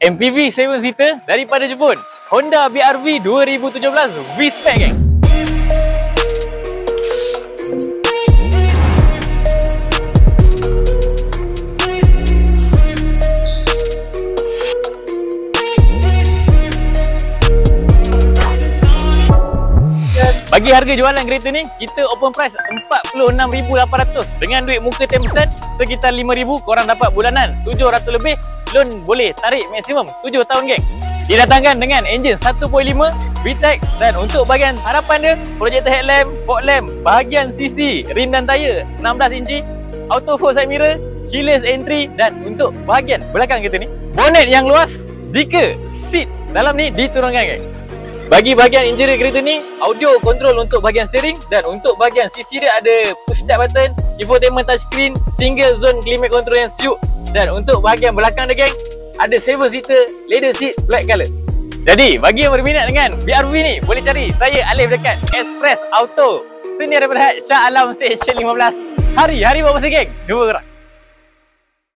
MPV 7 seater daripada Jepun, Honda BR-V 2017 V-Spec, geng. Bagi harga jualan kereta ni, kita open price 46,800 dengan duit muka 10% sekitar 5,000, korang dapat bulanan 700 lebih, loan boleh tarik maksimum 7 tahun, geng. Didatangkan dengan enjin 1.5 VTEC dan untuk bahagian harapan dia, projector headlamp, fog lamp, bahagian sisi, rim dan tayar 16 inci, auto fold side mirror, keyless entry, dan untuk bahagian belakang kereta ni, bonnet yang luas jika seat dalam ni diturunkan, geng. Bagi bahagian interior kereta ni, audio control untuk bahagian steering dan untuk bahagian sisi dia ada push start button, infotainment touchscreen, single zone climate control yang syuk, dan untuk bahagian belakang dia, geng, ada 7 seater leather seat black colour. Jadi bagi yang berminat dengan BR-V ni, boleh cari saya Alif dekat Express Auto, senior daripada Shah Alam Station 15. Hari bawa masa, geng, jumpa korang.